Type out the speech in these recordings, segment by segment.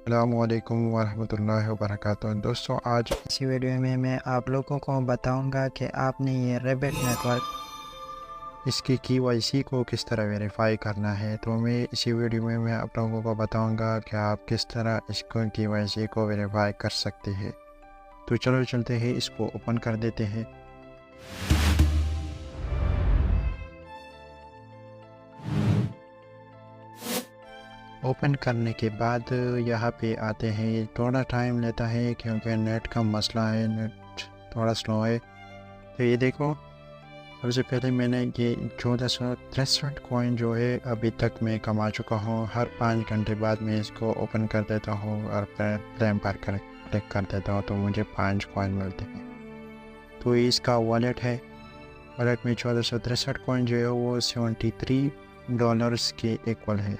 अस्सलामुअलैकुम वरहमतुल्लाहि वबरकातुहू। दोस्तों, आज इसी वीडियो में मैं आप लोगों को बताऊंगा कि आपने ये रेबिट नेटवर्क इसकी KYC को किस तरह वेरीफाई करना है। तो मैं इसी वीडियो में आप लोगों को बताऊंगा कि आप किस तरह इसको KYC को वेरीफाई कर सकते हैं। तो चलो चलते हैं, इसको ओपन कर देते हैं। ओपन करने के बाद यहाँ पे आते हैं। थोड़ा टाइम लेता है क्योंकि नेट का मसला है, नेट थोड़ा स्लो है। तो ये देखो, सबसे पहले मैंने ये 1463 कॉइन जो है अभी तक मैं कमा चुका हूँ। हर 5 घंटे बाद मैं इसको ओपन कर देता हूँ और क्लेम पर क्लिक कर देता हूँ, तो मुझे 5 कॉइन मिलते हैं। तो ये इसका वॉलेट है। वॉलेट में 1463 कॉइन जो है वो $73 के इक्वल है,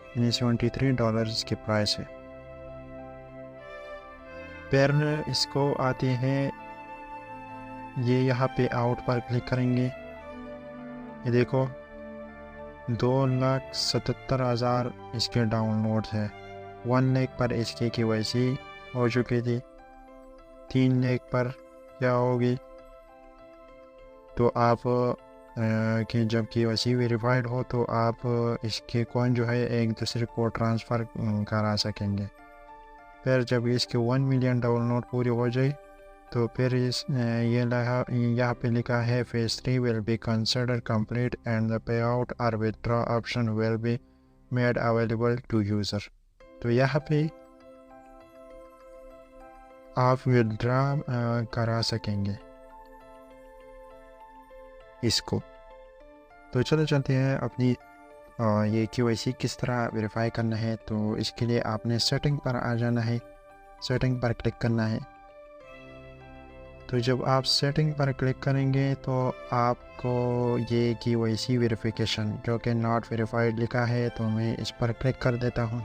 यानी $73 की प्राइस है। फिर इसको आते हैं, ये यहाँ पे आउट पर क्लिक करेंगे। ये देखो, 2,77,000 इसके डाउनलोड है। 1 लाख पर इसकी KYC हो चुकी थी। 3 लाख पर क्या होगी, तो आप कि जब KYC वेरीफाइड हो तो आप इसके कॉइन जो है एक दूसरे को ट्रांसफ़र करा सकेंगे। फिर जब इसके 1 मिलियन डाउनलोड पूरी हो जाए तो फिर इस ये यहाँ पे लिखा है phase 3 will be consider complete and the payout और withdraw option will be made available to user. तो यहाँ पे आप विदड्रॉ करा सकेंगे इसको। तो चलो चलते हैं अपनी ये KYC किस तरह वेरीफाई करना है। तो इसके लिए आपने सेटिंग पर आ जाना है, सेटिंग पर क्लिक करना है। तो जब आप सेटिंग पर क्लिक करेंगे तो आपको ये KYC वेरिफिकेशन जो कि नॉट वेरीफाइड लिखा है, तो मैं इस पर क्लिक कर देता हूँ।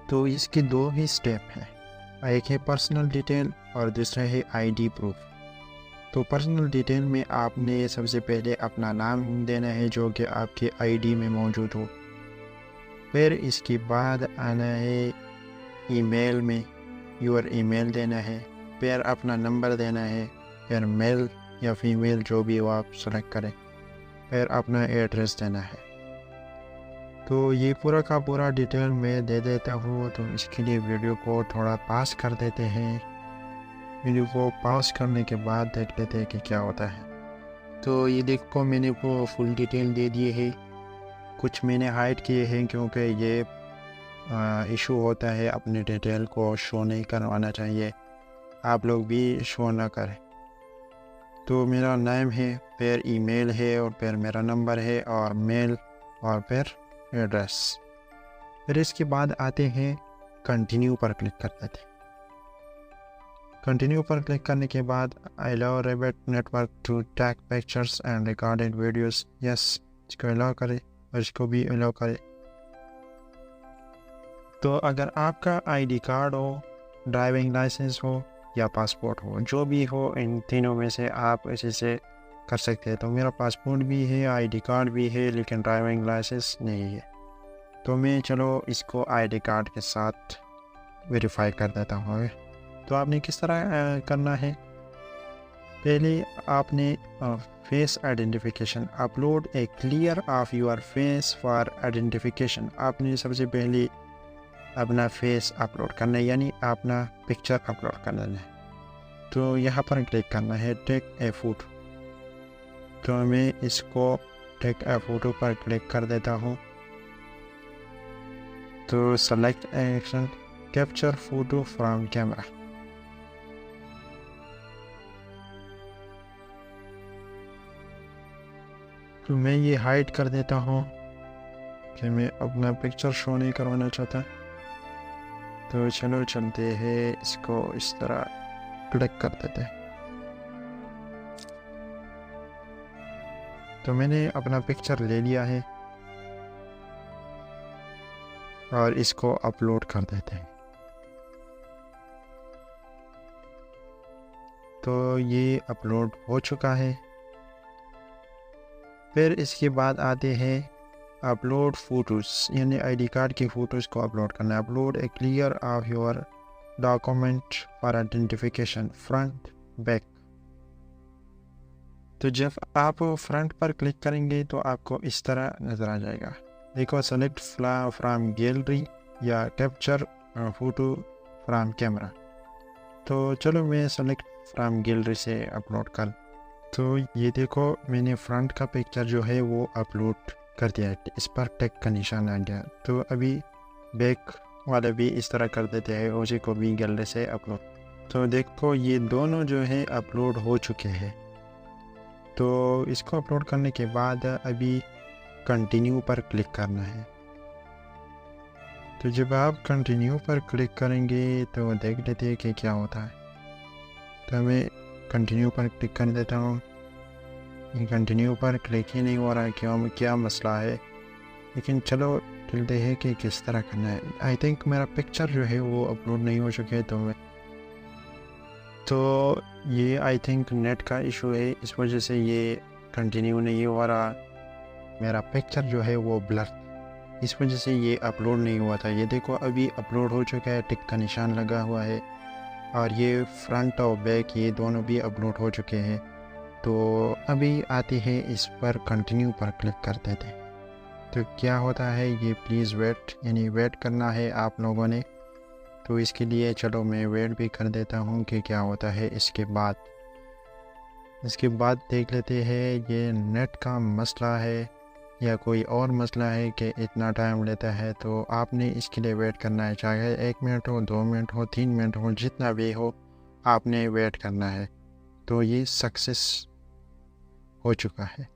तो इसके 2 ही स्टेप हैं, एक है पर्सनल डिटेल और दूसरा है ID प्रूफ। तो पर्सनल डिटेल में आपने सबसे पहले अपना नाम देना है जो कि आपके ID में मौजूद हो। फिर इसके बाद आना है ईमेल में, योर ईमेल देना है। फिर अपना नंबर देना है, फिर मेल या फीमेल जो भी हो आप सेलेक्ट करें। फिर अपना एड्रेस देना है। तो ये पूरा का पूरा डिटेल मैं दे देता हूँ। तो इसके लिए वीडियो को थोड़ा पास कर देते हैं। वीडियो को पास करने के बाद देख लेते हैं कि क्या होता है। तो ये देखो, मैंने वो फुल डिटेल दे दिए है। कुछ मैंने हाइड किए हैं क्योंकि ये इशू होता है, अपने डिटेल को शो नहीं करवाना चाहिए, आप लोग भी शो ना करें। तो मेरा नेम है, फिर ईमेल है और फिर मेरा नंबर है और मेल और फिर एड्रेस। फिर इसके बाद आते हैं कंटिन्यू पर क्लिक कर देते हैं। कंटिन्यू पर क्लिक करने के बाद I love rabbit network to tag pictures and recorded videos, yes इसको अलाउ करें और इसको भी अलाउ करें। तो अगर आपका ID कार्ड हो, ड्राइविंग लाइसेंस हो या पासपोर्ट हो, जो भी हो, इन तीनों में से आप इसी से कर सकते हैं। तो मेरा पासपोर्ट भी है, ID कार्ड भी है, लेकिन ड्राइविंग लाइसेंस नहीं है। तो मैं चलो इसको ID कार्ड के साथ वेरीफाई कर देता हूँ। तो आपने किस तरह करना है, पहले आपने face identification upload A clear of your face for identification. आपने सबसे पहले अपना फेस अपलोड करना है, यानी अपना पिक्चर अपलोड करना है। तो यहाँ पर क्लिक करना है टेक ए फोटो। तो मैं इसको टेक ए फोटो पर क्लिक कर देता हूँ। तो select action capture photo from camera. तो मैं ये हाइड कर देता हूँ कि मैं अपना पिक्चर शो नहीं करवाना चाहता। तो चलो चलते हैं, इसको इस तरह क्लिक कर देते हैं। तो मैंने अपना पिक्चर ले लिया है और इसको अपलोड कर देते हैं। तो ये अपलोड हो चुका है। फिर इसके बाद आते हैं अपलोड फ़ोटोज़ यानी आईडी कार्ड की फ़ोटोज़ को अपलोड करना है। Upload A clear of your document for identification front back. तो जब आप फ्रंट पर क्लिक करेंगे तो आपको इस तरह नज़र आ जाएगा। देखो, सेलेक्ट फ्रॉम गैलरी या कैप्चर फ़ोटो फ्रॉम कैमरा। तो चलो मैं सेलेक्ट फ्रॉम गैलरी से अपलोड कर। तो ये देखो, मैंने फ्रंट का पिक्चर जो है वो अपलोड कर दिया है, इस पर टेक का निशान आ गया। तो अभी बैक वाला भी इस तरह कर देते हैं, उसी को भी गैलरी से अपलोड। तो देखो, ये दोनों जो है अपलोड हो चुके हैं। तो इसको अपलोड करने के बाद अभी कंटिन्यू पर क्लिक करना है। तो जब आप कंटिन्यू पर क्लिक करेंगे तो देख लेते हैं कि क्या होता है। तो मैं कंटिन्यू पर क्लिक कर देता हूँ। कंटिन्यू पर क्लिक ही नहीं हो रहा है, क्या मसला है। लेकिन चलो चलते हैं कि किस तरह करना है। आई थिंक मेरा पिक्चर जो है वो अपलोड नहीं हो चुके, तो ये आई थिंक नेट का इशू है, इस वजह से ये कंटिन्यू नहीं हो रहा। मेरा पिक्चर जो है वो ब्लर, इस वजह से ये अपलोड नहीं हुआ था। ये देखो, अभी अपलोड हो चुका है, टिक का निशान लगा हुआ है, और ये फ्रंट और बैक ये दोनों भी अपलोड हो चुके हैं। तो अभी आते हैं इस पर कंटिन्यू पर क्लिक कर देते हैं। तो क्या होता है, ये प्लीज़ वेट यानी वेट करना है आप लोगों ने। तो इसके लिए चलो मैं वेट भी कर देता हूँ कि क्या होता है। इसके बाद देख लेते हैं ये नेट का मसला है या कोई और मसला है कि इतना टाइम लेता है। तो आपने इसके लिए वेट करना है, चाहे 1 मिनट हो, 2 मिनट हो, 3 मिनट हो, जितना भी हो आपने वेट करना है। तो ये सक्सेस हो चुका है,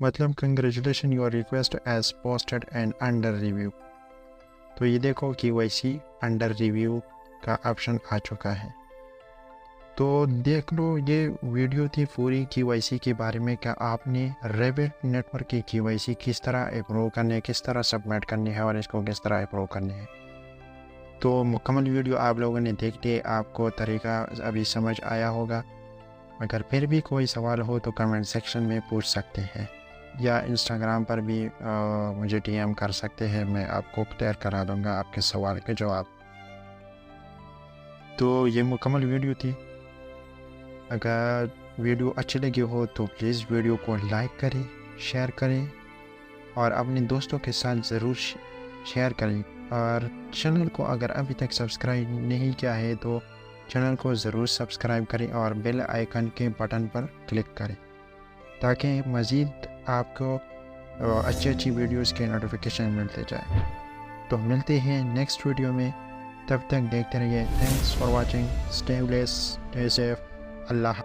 मतलब congratulation your request has posted and under review. तो ये देखो KYC अंडर रिव्यू का ऑप्शन आ चुका है। तो देख लो, ये वीडियो थी पूरी KYC के बारे में। क्या आपने रेबिट नेटवर्क की KYC किस तरह अप्रूव करनी है, किस तरह सबमिट करनी है और इसको किस तरह अप्रूव करनी है। तो मुकम्मल वीडियो आप लोगों ने देख ली, आपको तरीका अभी समझ आया होगा। अगर फिर भी कोई सवाल हो तो कमेंट सेक्शन में पूछ सकते हैं, या इंस्टाग्राम पर भी मुझे DM कर सकते हैं, मैं आपको क्लियर करा दूंगा आपके सवाल के जवाब। तो ये मुकम्मल वीडियो थी। अगर वीडियो अच्छी लगी हो तो प्लीज़ वीडियो को लाइक करें, शेयर करें और अपने दोस्तों के साथ ज़रूर शेयर करें। और चैनल को अगर अभी तक सब्सक्राइब नहीं किया है तो चैनल को ज़रूर सब्सक्राइब करें और बेल आइकन के बटन पर क्लिक करें, ताकि मज़ीद आपको अच्छी वीडियोस के नोटिफिकेशन मिलते जाए। तो मिलते हैं नेक्स्ट वीडियो में, तब तक देखते रहिए। Thanks for watching, stay blessed, stay safe, Allah.